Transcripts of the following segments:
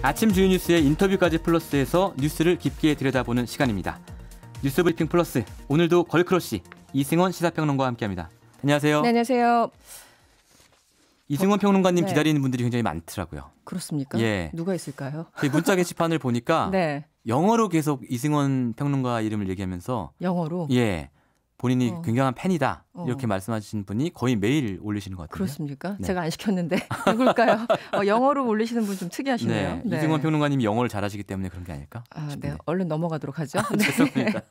아침 주요 뉴스의 인터뷰까지 플러스해서 뉴스를 깊게 들여다보는 시간입니다. 뉴스 브리핑 플러스, 오늘도 걸크러쉬 이승원 시사평론가와 함께합니다. 안녕하세요. 네, 안녕하세요. 이승원 평론가님 네. 기다리는 분들이 굉장히 많더라고요. 그렇습니까? 예. 누가 있을까요? 저희 문자 게시판을 보니까 네. 영어로 계속 이승원 평론가 이름을 얘기하면서 영어로? 예, 본인이 굉장한 팬이다 이렇게 말씀하시는 분이 거의 매일 올리시는 것 같아요. 그렇습니까? 네. 제가 안 시켰는데 누굴까요? 영어로 올리시는 분 좀 특이하시네요. 네. 이승원 평론가님이 영어를 잘하시기 때문에 그런 게 아닐까 싶은데. 네. 얼른 넘어가도록 하죠. 네. 죄송합니다.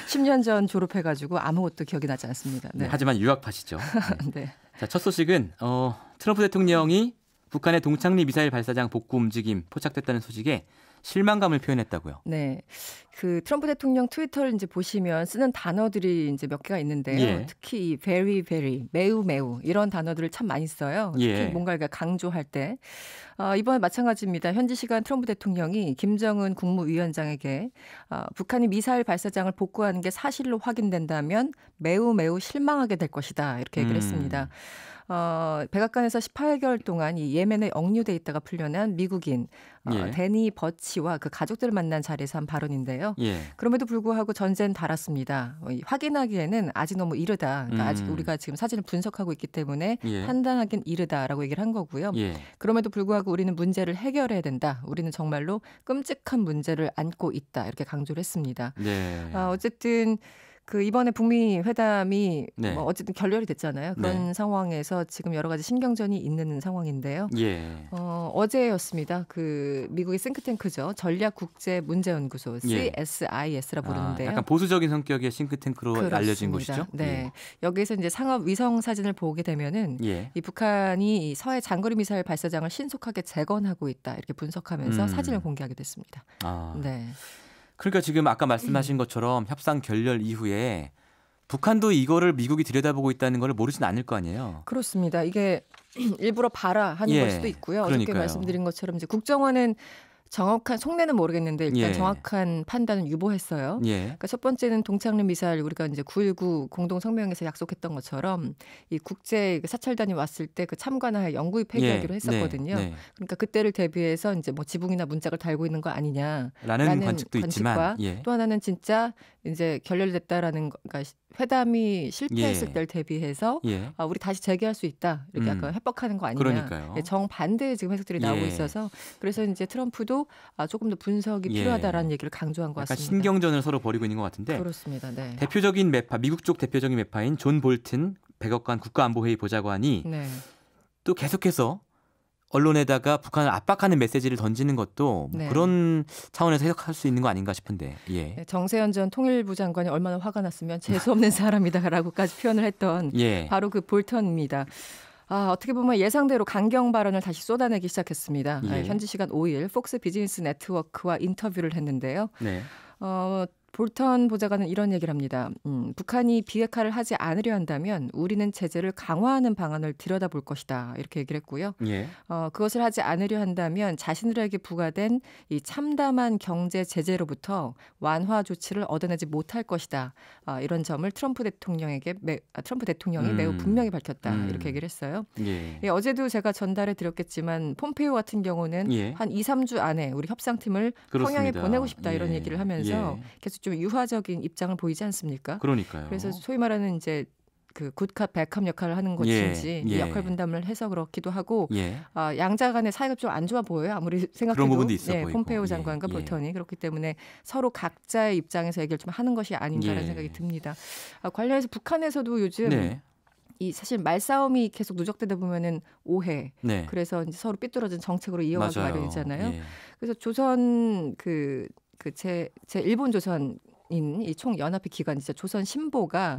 10년 전 졸업해가지고 아무것도 기억이 나지 않습니다. 네. 하지만 유학파시죠. 네. 네. 자, 첫 소식은 트럼프 대통령이 북한의 동창리 미사일 발사장 복구 움직임 포착됐다는 소식에 실망감을 표현했다고요. 네. 그 트럼프 대통령 트위터를 이제 보시면 쓰는 단어들이 이제 몇 개가 있는데요. 예. 특히 이 very, very, 매우, 매우 이런 단어들을 참 많이 써요. 특히 예. 뭔가 강조할 때. 이번에 마찬가지입니다. 현지 시간 트럼프 대통령이 김정은 국무위원장에게 북한이 미사일 발사장을 복구하는 게 사실로 확인된다면 매우, 매우 실망하게 될 것이다. 이렇게 얘기를 했습니다. 백악관에서 18개월 동안 이 예멘에 억류돼 있다가 풀려난 미국인 예. 데니 버치와 그 가족들을 만난 자리에서 한 발언인데요. 예. 그럼에도 불구하고 전제는 달았습니다. 확인하기에는 아직 너무 이르다. 그러니까 아직 우리가 지금 사진을 분석하고 있기 때문에 예. 판단하기는 이르다라고 얘기를 한 거고요. 예. 그럼에도 불구하고 우리는 문제를 해결해야 된다. 우리는 정말로 끔찍한 문제를 안고 있다. 이렇게 강조를 했습니다. 네. 어쨌든 그 이번에 북미 회담이 네. 뭐 어쨌든 결렬이 됐잖아요. 그런 네. 상황에서 지금 여러 가지 신경전이 있는 상황인데요. 예. 어제였습니다. 그 미국의 싱크탱크죠. 전략국제문제연구소 예. CSIS라 부르는데요. 약간 보수적인 성격의 싱크탱크로 그렇습니다. 알려진 곳이죠. 네. 예. 여기에서 이제 상업 위성 사진을 보게 되면은 예. 이 북한이 이 서해 장거리 미사일 발사장을 신속하게 재건하고 있다. 이렇게 분석하면서 사진을 공개하게 됐습니다. 네. 그러니까 지금 아까 말씀하신 것처럼 협상 결렬 이후에 북한도 이거를 미국이 들여다보고 있다는 걸 모르진 않을 거 아니에요. 그렇습니다. 이게 일부러 봐라 하는 걸 수도 있고요. 그러니까요. 어저께 말씀드린 것처럼 이제 국정원은 정확한 속내는 모르겠는데 일단 정확한 판단은 유보했어요. 그러니까 첫 번째는 동창리 미사일 우리가 이제 9.19 공동 성명에서 약속했던 것처럼 이 국제 사찰단이 왔을 때 그 참관하여 영구히 폐기하기로 했었거든요. 그러니까 그때를 대비해서 이제 뭐 지붕이나 문짝을 달고 있는 거 아니냐라는 관측도 관측과 있지만 또 하나는 진짜 이제 결렬됐다라는 거, 그러니까 회담이 실패했을 때를 대비해서 우리 다시 재개할 수 있다 이렇게 약간 협박하는 거 아니냐. 그러니까요. 정반대의 지금 해석들이 나오고 있어서 그래서 이제 트럼프도 조금 더 분석이 필요하다라는 얘기를 강조한 것 같습니다. 약간 신경전을 서로 벌이고 있는 것 같은데. 그렇습니다. 네. 대표적인 매파, 미국 쪽 대표적인 매파인 존 볼튼 백악관 국가안보회의 보좌관이 또 계속해서 언론에다가 북한을 압박하는 메시지를 던지는 것도 뭐 그런 차원에서 해석할 수 있는 거 아닌가 싶은데. 예. 정세현 전 통일부 장관이 얼마나 화가 났으면 재수없는 사람이다라고까지 표현을 했던 바로 그 볼턴입니다. 어떻게 보면 예상대로 강경 발언을 다시 쏟아내기 시작했습니다. 현지 시간 5일 폭스 비즈니스 네트워크와 인터뷰를 했는데요. 볼턴 보좌관은 이런 얘기를 합니다. 북한이 비핵화를 하지 않으려 한다면 우리는 제재를 강화하는 방안을 들여다볼 것이다. 이렇게 얘기를 했고요. 그것을 하지 않으려 한다면 자신들에게 부과된 이 참담한 경제 제재로부터 완화 조치를 얻어내지 못할 것이다. 이런 점을 트럼프 대통령이 매우 분명히 밝혔다. 이렇게 얘기를 했어요. 어제도 제가 전달해 드렸겠지만 폼페이오 같은 경우는 한 2, 3주 안에 우리 협상팀을 평양에 보내고 싶다. 이런 얘기를 하면서 계속 좀 유화적인 입장을 보이지 않습니까? 그러니까요. 그래서 소위 말하는 이제 그 굿캅 백캅 역할을 하는 것인지 역할 분담을 해서 그렇기도 하고 양자 간의 사이가 좀 안 좋아 보여요. 아무리 생각해도 그런 부분도 있어 보이고. 폼페이오 장관과 볼턴이 그렇기 때문에 서로 각자의 입장에서 얘기를 좀 하는 것이 아닌가라는 생각이 듭니다. 관련해서 북한에서도 요즘 이 사실 말싸움이 계속 누적되다 보면은 오해. 그래서 이제 서로 삐뚤어진 정책으로 이어가기 마련이잖아요. 그래서 조선 제 일본 조선인 이 총연합회 기관이죠. 조선 신보가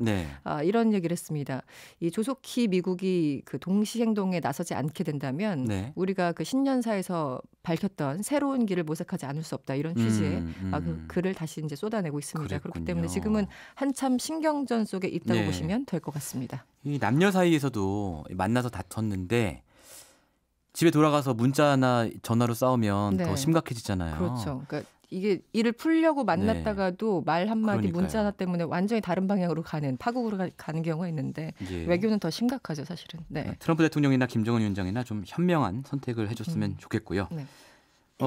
이런 얘기를 했습니다. 이 조속히 미국이 그 동시 행동에 나서지 않게 된다면 우리가 그 신년사에서 밝혔던 새로운 길을 모색하지 않을 수 없다. 이런 취지의 그 글을 다시 이제 쏟아내고 있습니다. 그랬군요. 그렇기 때문에 지금은 한참 신경전 속에 있다고 보시면 될 것 같습니다. 이 남녀 사이에서도 만나서 다퉜는데 집에 돌아가서 문자나 전화로 싸우면 더 심각해지잖아요. 그렇죠. 그러니까 이게 일을 풀려고 만났다가도 말 한마디 문자 하나 때문에 완전히 다른 방향으로 가는 파국으로 가는 경우가 있는데 외교는 더 심각하죠 사실은. 트럼프 대통령이나 김정은 위원장이나 좀 현명한 선택을 해줬으면 좋겠고요.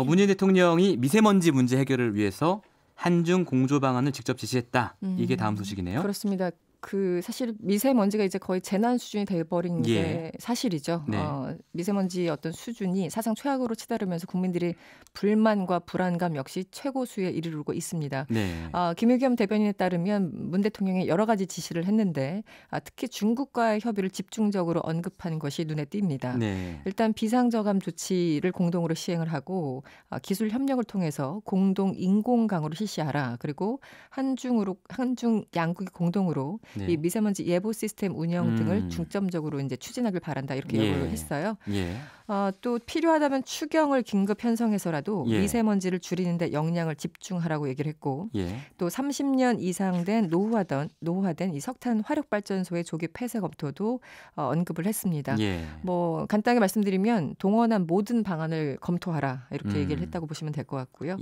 문재인 대통령이 미세먼지 문제 해결을 위해서 한중 공조 방안을 직접 지시했다. 이게 다음 소식이네요. 그렇습니다. 사실 미세먼지가 이제 거의 재난 수준이 돼버린 게 사실이죠. 네. 미세먼지의 어떤 수준이 사상 최악으로 치달으면서 국민들이 불만과 불안감 역시 최고수에 이르르고 있습니다. 네. 김의겸 대변인에 따르면 문 대통령이 여러 가지 지시를 했는데 특히 중국과의 협의를 집중적으로 언급한 것이 눈에 띄입니다. 네. 일단 비상저감 조치를 공동으로 시행을 하고 기술 협력을 통해서 공동 인공 강우를 실시하라. 그리고 한중 양국이 공동으로 네. 이 미세먼지 예보 시스템 운영 등을 중점적으로 이제 추진하길 바란다 이렇게 요구를 했어요. 또 필요하다면 추경을 긴급 편성해서라도 미세먼지를 줄이는 데 역량을 집중하라고 얘기를 했고 또 30년 이상 된 노후화된 이 석탄 화력 발전소의 조기 폐쇄 검토도 언급을 했습니다. 뭐 간단하게 말씀드리면 동원한 모든 방안을 검토하라 이렇게 얘기를 했다고 보시면 될 것 같고요.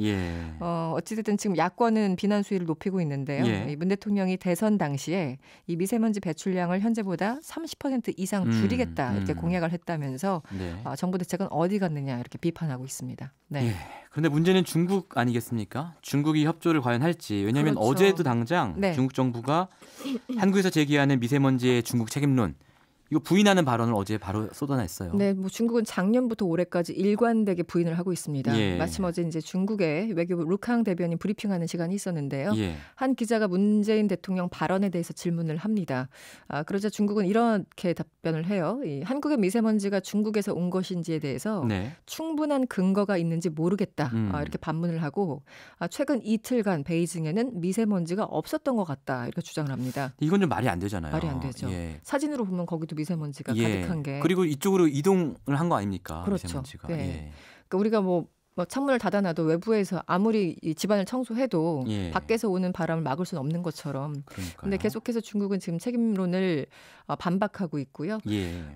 어찌됐든 지금 야권은 비난 수위를 높이고 있는데요. 이 문 대통령이 대선 당시에 이 미세먼지 배출량을 현재보다 30% 이상 줄이겠다 이렇게 공약을 했다면서 정부 대책은 어디 갔느냐 이렇게 비판하고 있습니다. 네. 그런데 문제는 중국 아니겠습니까? 중국이 협조를 과연 할지. 왜냐하면 그렇죠. 어제도 당장 중국 정부가 한국에서 제기하는 미세먼지의 중국 책임론 이거 부인하는 발언을 어제 바로 쏟아냈어요. 네, 뭐 중국은 작년부터 올해까지 일관되게 부인을 하고 있습니다. 마침 어제 이제 중국의 외교부 루캉 대변인 브리핑하는 시간이 있었는데요. 한 기자가 문재인 대통령 발언에 대해서 질문을 합니다. 그러자 중국은 이렇게 답변을 해요. 한국의 미세먼지가 중국에서 온 것인지에 대해서 충분한 근거가 있는지 모르겠다. 이렇게 반문을 하고 최근 이틀간 베이징에는 미세먼지가 없었던 것 같다. 이렇게 주장을 합니다. 이건 좀 말이 안 되잖아요. 말이 안 되죠. 사진으로 보면 거기도 미세먼지가 가득한 게. 그리고 이쪽으로 이동을 한 거 아닙니까? 그렇죠. 미세먼지가. 그러니까 우리가 뭐 창문을 닫아놔도 외부에서 아무리 이 집안을 청소해도 밖에서 오는 바람을 막을 수는 없는 것처럼. 그런데 계속해서 중국은 지금 책임론을 반박하고 있고요.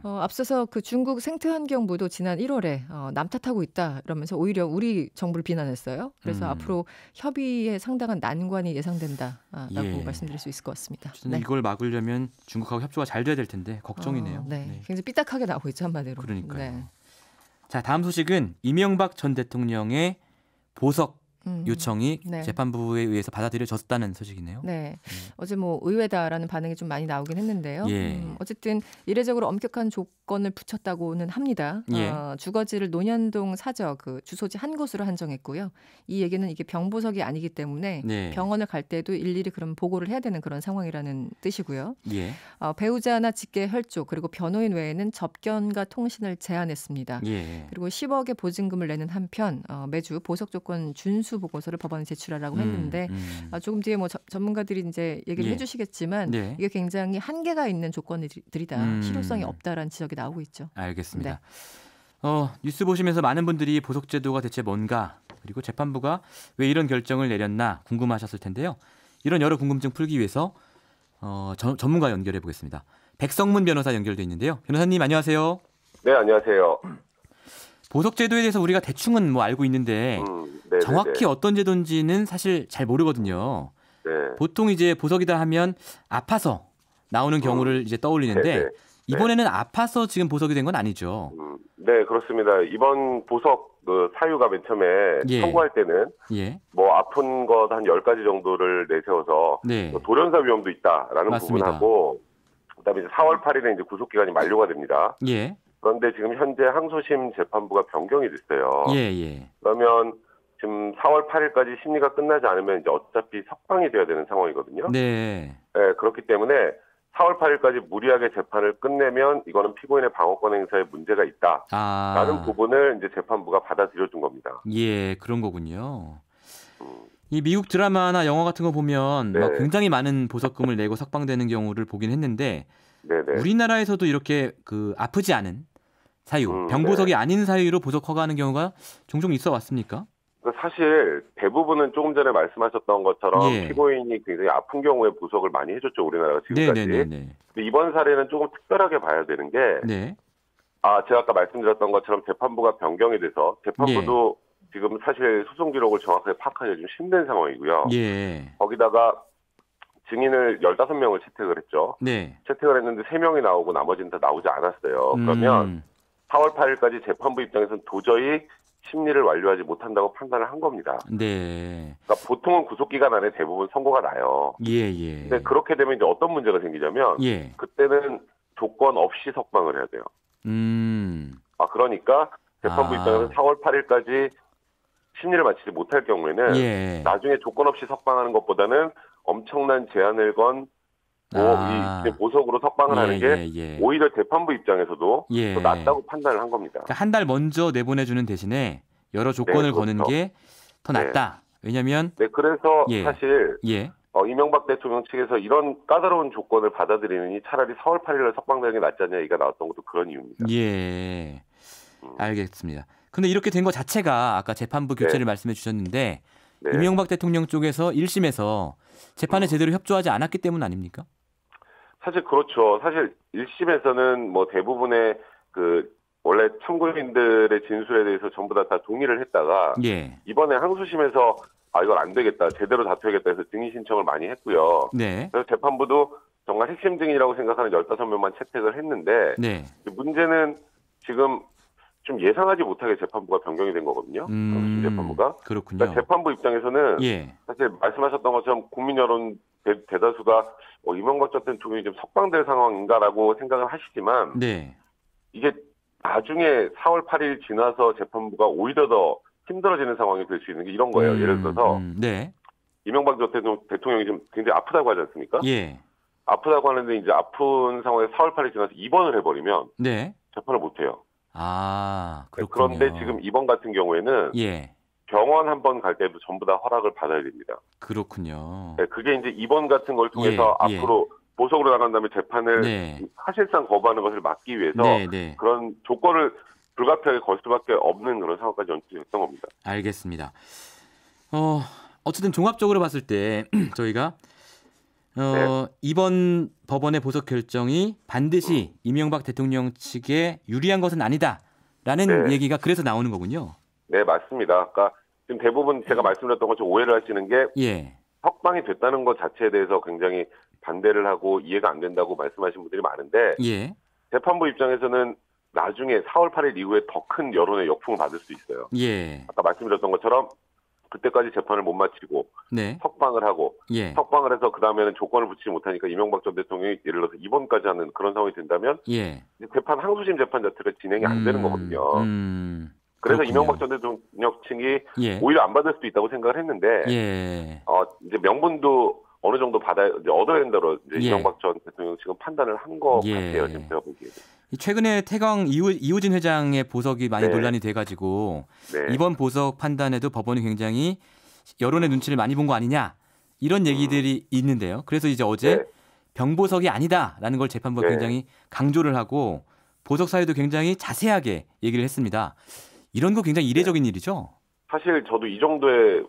앞서서 그 중국 생태환경부도 지난 1월에 남 탓하고 있다 이러면서 오히려 우리 정부를 비난했어요. 그래서 앞으로 협의에 상당한 난관이 예상된다라고 말씀드릴 수 있을 것 같습니다. 이걸 막으려면 중국하고 협조가 잘 돼야 될 텐데 걱정이네요. 굉장히 삐딱하게 나오고 있죠 한마디로. 그러니까요. 자, 다음 소식은 이명박 전 대통령의 보석 요청이 재판부에 의해서 받아들여졌다는 소식이네요. 어제 뭐 의외다라는 반응이 좀 많이 나오긴 했는데요. 어쨌든 이례적으로 엄격한 조건을 붙였다고는 합니다. 주거지를 논현동 사저 그 주소지 한 곳으로 한정했고요. 이 얘기는 이게 병보석이 아니기 때문에 병원을 갈 때도 일일이 그럼 보고를 해야 되는 그런 상황이라는 뜻이고요. 배우자나 직계 혈족 그리고 변호인 외에는 접견과 통신을 제한했습니다. 그리고 10억의 보증금을 내는 한편 매주 보석 조건 준수 보고서를 법원에 제출하라고 했는데 조금 뒤에 뭐 전문가들이 이제 얘기를 해주시겠지만 이게 굉장히 한계가 있는 조건들이다. 실효성이 없다라는 지적이 나오고 있죠. 알겠습니다. 뉴스 보시면서 많은 분들이 보석 제도가 대체 뭔가 그리고 재판부가 왜 이런 결정을 내렸나 궁금하셨을 텐데요. 이런 여러 궁금증 풀기 위해서 전문가 연결해 보겠습니다. 백성문 변호사 연결돼 있는데요. 변호사님 안녕하세요. 네, 안녕하세요. 보석 제도에 대해서 우리가 대충은 뭐 알고 있는데 정확히 어떤 제도인지는 사실 잘 모르거든요. 보통 이제 보석이다 하면 아파서 나오는 경우를 이제 떠올리는데 이번에는 아파서 지금 보석이 된 건 아니죠. 네, 그렇습니다. 이번 보석 그 사유가 맨 처음에 청구할 때는 뭐 아픈 것 한 10가지 정도를 내세워서 뭐 돌연사 위험도 있다라는 맞습니다. 부분하고 그다음에 이제 4월 8일에 이제 구속 기간이 만료가 됩니다. 그런데 지금 현재 항소심 재판부가 변경이 됐어요. 그러면 지금 4월 8일까지 심리가 끝나지 않으면 이제 어차피 석방이 돼야 되는 상황이거든요. 그렇기 때문에 4월 8일까지 무리하게 재판을 끝내면 이거는 피고인의 방어권 행사에 문제가 있다라는 부분을 이제 재판부가 받아들여준 겁니다. 그런 거군요. 이 미국 드라마나 영화 같은 거 보면 막 굉장히 많은 보석금을 내고 석방되는 경우를 보긴 했는데 우리나라에서도 이렇게 그 아프지 않은 사유, 병보석이 아닌 사유로 보석 허가하는 경우가 종종 있어 왔습니까? 사실 대부분은 조금 전에 말씀하셨던 것처럼 피고인이 굉장히 아픈 경우에 보석을 많이 해줬죠. 우리나라가 지금까지. 근데 이번 사례는 조금 특별하게 봐야 되는 게 제가 아까 말씀드렸던 것처럼 재판부가 변경이 돼서 재판부도 지금 사실 소송 기록을 정확하게 파악하기가 좀 힘든 상황이고요. 거기다가 증인을 15명을 채택을 했죠. 채택을 했는데 3명이 나오고 나머지는 다 나오지 않았어요. 그러면 4월 8일까지 재판부 입장에서는 도저히 심리를 완료하지 못한다고 판단을 한 겁니다. 네. 그러니까 보통은 구속기간 안에 대부분 선고가 나요. 예. 근데 그렇게 되면 이제 어떤 문제가 생기냐면 그때는 조건 없이 석방을 해야 돼요. 그러니까 재판부 입장에서 4월 8일까지 심리를 마치지 못할 경우에는 나중에 조건 없이 석방하는 것보다는 엄청난 제한을 건 이 보석으로 석방을 하는 게 오히려 재판부 입장에서도 더 낫다고 판단을 한 겁니다. 그러니까 한 달 먼저 내보내주는 대신에 여러 조건을 거는 게 더 낫다. 왜냐하면 그래서 사실 이명박 대통령 측에서 이런 까다로운 조건을 받아들이느니 차라리 4월 8일에 석방되는 게 낫지 않냐 얘기가 나왔던 것도 그런 이유입니다. 알겠습니다. 근데 이렇게 된 것 자체가 아까 재판부 교체를 말씀해 주셨는데 이명박 대통령 쪽에서 1심에서 재판에 제대로 협조하지 않았기 때문 아닙니까? 사실 그렇죠. 사실 1심에서는 뭐 대부분의 원래 참고인들의 진술에 대해서 전부 다 동의를 했다가 이번에 항소심에서 이건 안 되겠다. 제대로 다투야겠다 해서 증인 신청을 많이 했고요. 그래서 재판부도 정말 핵심 증인이라고 생각하는 15명만 채택을 했는데 문제는 지금 좀 예상하지 못하게 재판부가 변경이 된 거거든요. 항소심 재판부가. 그렇군요. 그러니까 재판부 입장에서는 사실 말씀하셨던 것처럼 국민 여론 대다수가 이명박 전 대통령이 좀 석방될 상황인가라고 생각을 하시지만 이게 나중에 4월 8일 지나서 재판부가 오히려 더 힘들어지는 상황이 될 수 있는 게 이런 거예요. 예를 들어서 이명박 전 대통령이 좀 굉장히 아프다고 하지 않습니까? 아프다고 하는데 이제 아픈 상황에서 4월 8일 지나서 입원을 해버리면 재판을 못 해요. 그렇군요. 그런데 지금 입원 같은 경우에는 병원 한 번 갈 때도 전부 다 허락을 받아야 됩니다. 그렇군요. 그게 이제 입원 같은 걸 통해서 앞으로 보석으로 나간 다음에 재판을 사실상 거부하는 것을 막기 위해서 그런 조건을 불가피하게 걸 수밖에 없는 그런 상황까지 연출했던 겁니다. 알겠습니다. 어쨌든 종합적으로 봤을 때 저희가 이번 법원의 보석 결정이 반드시 이명박 대통령 측에 유리한 것은 아니다라는 얘기가 그래서 나오는 거군요. 네, 맞습니다. 그러니까 지금 대부분 제가 말씀드렸던 것처럼 오해를 하시는 게 석방이 됐다는 것 자체에 대해서 굉장히 반대를 하고 이해가 안 된다고 말씀하신 분들이 많은데 재판부 입장에서는 나중에 4월 8일 이후에 더 큰 여론의 역풍을 받을 수 있어요. 아까 말씀드렸던 것처럼 그때까지 재판을 못 마치고 석방을 하고 석방을 해서 그다음에는 조건을 붙이지 못하니까 이명박 전 대통령이 예를 들어서 입원까지 하는 그런 상황이 된다면 재판 항소심 재판 자체가 진행이 안 되는 거거든요. 그래서 그렇군요. 이명박 전 대통령 측이 오히려 안 받을 수도 있다고 생각을 했는데 이제 명분도 어느 정도 얻어야 된다고 이명박 전 대통령 지금 판단을 한 것 같아요. 지금 제가 보기에는. 최근에 태광 이호진 회장의 보석이 많이 논란이 돼가지고 이번 보석 판단에도 법원이 굉장히 여론의 눈치를 많이 본 거 아니냐 이런 얘기들이 있는데요. 그래서 이제 어제 병보석이 아니다라는 걸 재판부가 굉장히 강조를 하고 보석 사유도 굉장히 자세하게 얘기를 했습니다. 이런 거 굉장히 이례적인 일이죠. 사실 저도 이 정도의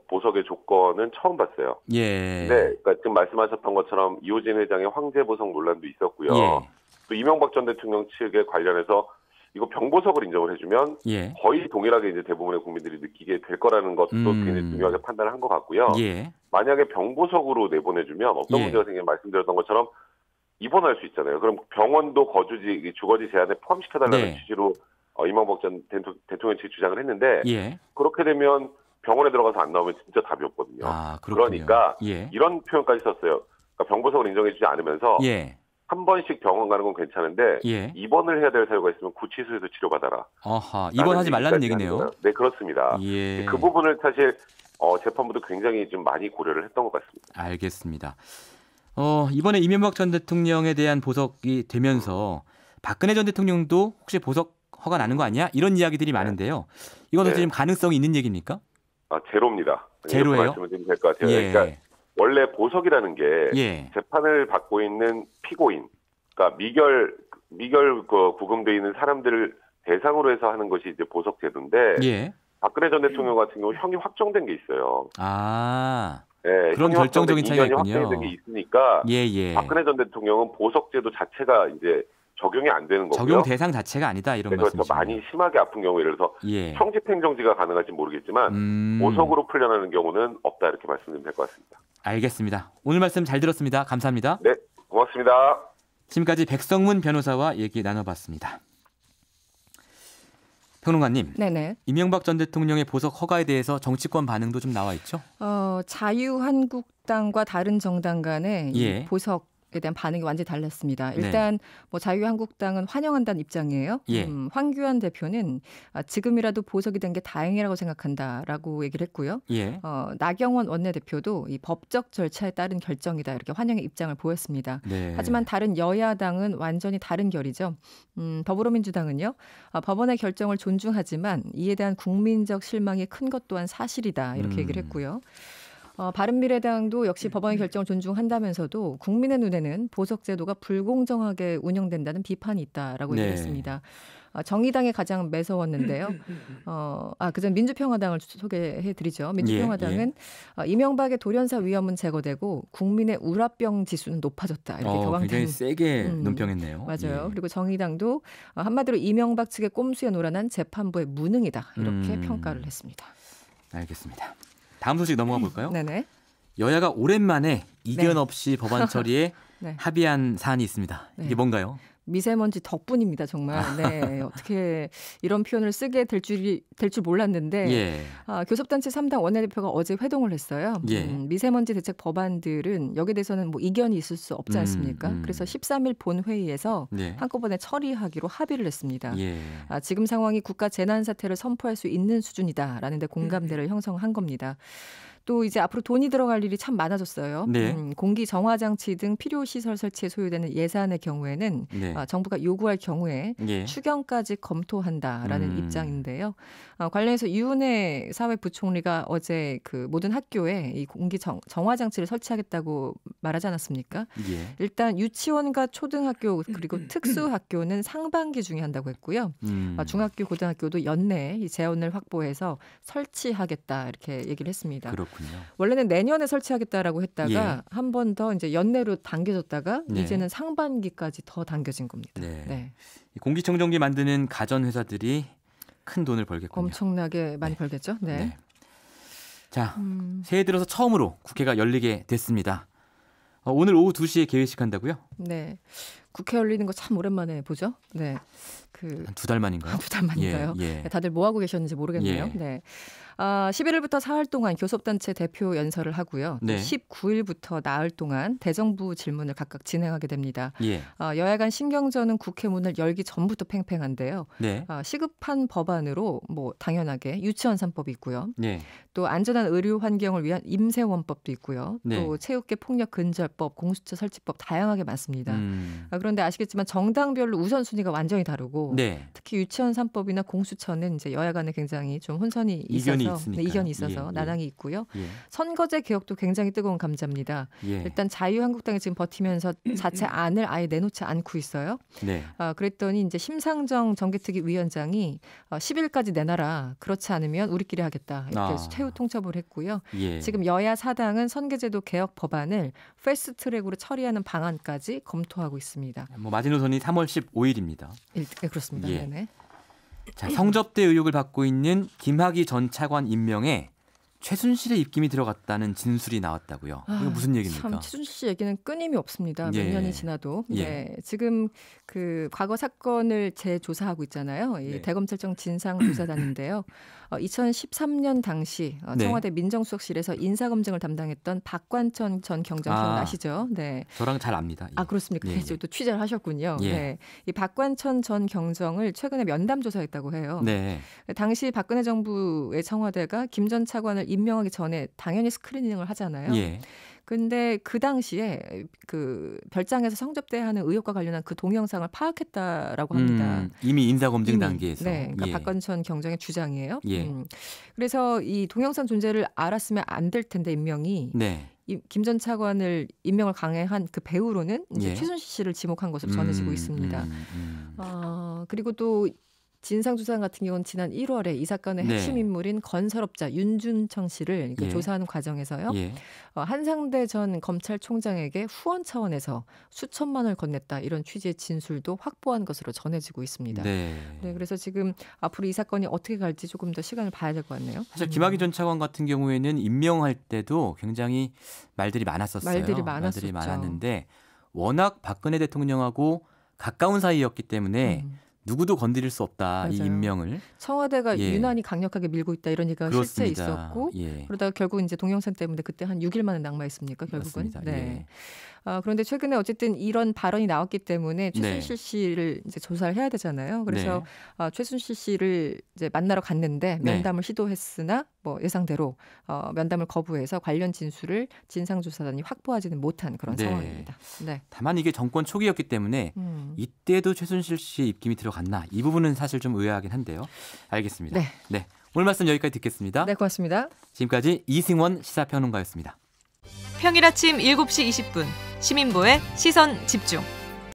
보석의 조건은 처음 봤어요. 그러니까 지금 말씀하셨던 것처럼 이호진 회장의 황제 보석 논란도 있었고요. 또 이명박 전 대통령 측에 관련해서 이거 병보석을 인정을 해주면 거의 동일하게 이제 대부분의 국민들이 느끼게 될 거라는 것도 굉장히 중요하게 판단을 한 것 같고요. 만약에 병보석으로 내보내주면 어떤 문제가 생기면 말씀드렸던 것처럼 입원할 수 있잖아요. 그럼 병원도 주거지 제한에 포함시켜달라는 취지로 이명박 전 대통령 측이 주장을 했는데 그렇게 되면 병원에 들어가서 안 나오면 진짜 답이 없거든요. 그러니까 이런 표현까지 썼어요. 그러니까 병보석을 인정해주지 않으면서 한 번씩 병원 가는 건 괜찮은데 입원을 해야 될 사유가 있으면 구치소에서 치료받아라. 입원하지 말라는 얘기네요. 네, 그렇습니다. 그 부분을 사실 재판부도 굉장히 좀 많이 고려를 했던 것 같습니다. 알겠습니다. 이번에 이명박 전 대통령에 대한 보석이 되면서 박근혜 전 대통령도 혹시 보석 허가 나는 거 아니야? 이런 이야기들이 많은데요. 이건 지금 가능성이 있는 얘기입니까? 제로입니다. 제로예요? 말씀을 드리면 될 것 같아요. 그러니까 원래 보석이라는 게 재판을 받고 있는 피고인, 그러니까 미결 구금돼 있는 사람들을 대상으로 해서 하는 것이 이제 보석 제도인데 박근혜 전 대통령 같은 경우 형이 확정된 게 있어요. 그런 결정적인 차이가 있군요. 확정된 게 있으니까 박근혜 전 대통령은 보석 제도 자체가 이제 적용이 안 되는 거고요. 적용 대상 자체가 아니다 이런 말씀이시죠. 더 많이 심하게 아픈 경우 예를 들어서 형집행정지가 가능할지 모르겠지만 보석으로 풀려나는 경우는 없다 이렇게 말씀드리면 될 것 같습니다. 알겠습니다. 오늘 말씀 잘 들었습니다. 감사합니다. 네, 고맙습니다. 지금까지 백성문 변호사와 얘기 나눠봤습니다. 평론가님, 네네. 이명박 전 대통령의 보석 허가에 대해서 정치권 반응도 좀 나와 있죠? 자유한국당과 다른 정당 간의 이 보석에 대한 반응이 완전히 달랐습니다. 일단 뭐 자유한국당은 환영한다는 입장이에요. 황교안 대표는 지금이라도 보석이 된 게 다행이라고 생각한다라고 얘기를 했고요. 나경원 원내대표도 이 법적 절차에 따른 결정이다 이렇게 환영의 입장을 보였습니다. 하지만 다른 여야당은 완전히 다른 결이죠. 더불어민주당은요. 법원의 결정을 존중하지만 이에 대한 국민적 실망이 큰 것 또한 사실이다 이렇게 얘기를 했고요. 바른미래당도 역시 법원의 결정을 존중한다면서도 국민의 눈에는 보석 제도가 불공정하게 운영된다는 비판이 있다라고 얘기했습니다. 정의당이 가장 매서웠는데요. 그전 민주평화당을 소개해드리죠. 민주평화당은 이명박의 돌연사 위험은 제거되고 국민의 우라병 지수는 높아졌다. 이렇게 격앙된. 굉장히 세게 논평했네요. 맞아요. 그리고 정의당도 한마디로 이명박 측의 꼼수에 놀아난 재판부의 무능이다. 이렇게 평가를 했습니다. 알겠습니다. 다음 소식 넘어가 볼까요? 네네. 여야가 오랜만에 이견 없이 법안 처리에 합의한 사안이 있습니다. 이게 뭔가요? 미세먼지 덕분입니다, 정말. 네, 어떻게 이런 표현을 쓰게 될 줄 몰랐는데 교섭단체 3당 원내대표가 어제 회동을 했어요. 미세먼지 대책 법안들은 여기에 대해서는 뭐 이견이 있을 수 없지 않습니까? 그래서 13일 본회의에서 한꺼번에 처리하기로 합의를 했습니다. 지금 상황이 국가 재난 사태를 선포할 수 있는 수준이다라는 데 공감대를 형성한 겁니다. 또 이제 앞으로 돈이 들어갈 일이 참 많아졌어요. 공기 정화 장치 등 필요 시설 설치에 소요되는 예산의 경우에는 정부가 요구할 경우에 추경까지 검토한다라는 입장인데요. 관련해서 이은혜 사회부총리가 어제 그 모든 학교에 이 공기 정화 장치를 설치하겠다고 말하지 않았습니까? 일단 유치원과 초등학교 그리고 특수학교는 상반기 중에 한다고 했고요. 중학교, 고등학교도 연내 이 재원을 확보해서 설치하겠다 이렇게 얘기를 했습니다. 그렇군요. 원래는 내년에 설치하겠다라고 했다가 한 번 더 이제 연내로 당겨졌다가 이제는 상반기까지 더 당겨진 겁니다. 공기청정기 만드는 가전 회사들이 큰 돈을 벌겠군요. 엄청나게 많이 벌겠죠. 자, 새해 들어서 처음으로 국회가 열리게 됐습니다. 오늘 오후 2시에 개회식 한다고요? 네. 국회 열리는 거 참 오랜만에 보죠. 한 2달 만인가요? 2달 만인가요? 다들 뭐 하고 계셨는지 모르겠네요. 11일부터 사흘 동안 교섭단체 대표 연설을 하고요. 19일부터 나흘 동안 대정부 질문을 각각 진행하게 됩니다. 여야 간 신경전은 국회 문을 열기 전부터 팽팽한데요. 시급한 법안으로 뭐 당연하게 유치원 3법이 있고요. 또 안전한 의료 환경을 위한 임세원법도 있고요. 또 체육계 폭력 근절법, 공수처 설치법 다양하게 많습니다. 그런데 아시겠지만 정당별로 우선순위가 완전히 다르고 특히 유치원 3법이나 공수처는 이제 여야 간에 굉장히 좀 혼선이 있어서 이견이 있어서 나란히 있고요. 선거제 개혁도 굉장히 뜨거운 감자입니다. 일단 자유한국당이 지금 버티면서 자체 안을 아예 내놓지 않고 있어요. 그랬더니 이제 심상정 정개특위 위원장이 10일까지 내놔라. 그렇지 않으면 우리끼리 하겠다. 이렇게 최후 통첩을 했고요. 지금 여야 4당은 선거제도 개혁 법안을 패스트트랙으로 처리하는 방안까지 검토하고 있습니다. 마지노선이 3월 15일입니다. 그렇습니다. 자, 성접대 의혹을 받고 있는 김학의 전 차관 임명에 최순실의 입김이 들어갔다는 진술이 나왔다고요. 이거 무슨 얘기입니까? 참 최순실 씨 얘기는 끊임이 없습니다. 몇 년이 지나도. 지금 그 과거 사건을 재조사하고 있잖아요. 이 대검찰청 진상조사단인데요. 2013년 당시 청와대 민정수석실에서 인사검증을 담당했던 박관천 전 경정 기억나시죠? 저랑 잘 압니다. 그렇습니까? 또 취재를 하셨군요. 이 박관천 전 경정을 최근에 면담 조사했다고 해요. 당시 박근혜 정부의 청와대가 김 전 차관을 임명하기 전에 당연히 스크리닝을 하잖아요. 근데 그 당시에 그 별장에서 성접대하는 의혹과 관련한 그 동영상을 파악했다라고 합니다. 이미 인사검증 단계에서. 그러니까 박관천 경정의 주장이에요. 그래서 이 동영상 존재를 알았으면 안 될 텐데 임명이. 김 전 차관을 임명을 강행한 그 배우로는 이제 최순실 씨를 지목한 것으로 전해지고 있습니다. 그리고 또 진상조사단 같은 경우는 지난 1월에 이 사건의 핵심 인물인 건설업자 윤준청 씨를 조사하는 과정에서요. 한상대 전 검찰총장에게 후원 차원에서 수천만 원을 건넸다. 이런 취지의 진술도 확보한 것으로 전해지고 있습니다. 그래서 지금 앞으로 이 사건이 어떻게 갈지 조금 더 시간을 봐야 될 것 같네요. 사실 김학의 전 차관 같은 경우에는 임명할 때도 굉장히 말들이 많았었어요. 말들이 많았는데 워낙 박근혜 대통령하고 가까운 사이였기 때문에 누구도 건드릴 수 없다. 맞아요. 이 임명을. 청와대가 예. 유난히 강력하게 밀고 있다 이런 얘기가 그렇습니다. 실제 있었고 예. 그러다가 결국 이제 동영상 때문에 그때 한 6일 만에 낙마했습니까? 결국은. 맞습니다. 네. 예. 그런데 최근에 어쨌든 이런 발언이 나왔기 때문에 최순실 씨를 이제 조사를 해야 되잖아요. 그래서 최순실 씨를 이제 만나러 갔는데 면담을 시도했으나 뭐 예상대로 면담을 거부해서 관련 진술을 진상조사단이 확보하지는 못한 그런 상황입니다. 네. 다만 이게 정권 초기였기 때문에 이때도 최순실 씨의 입김이 들어갔나 이 부분은 사실 좀 의아하긴 한데요. 알겠습니다. 네. 오늘 말씀 여기까지 듣겠습니다. 네, 고맙습니다. 지금까지 이승원 시사평론가였습니다. 평일 아침 7시 20분 시민보의 시선집중.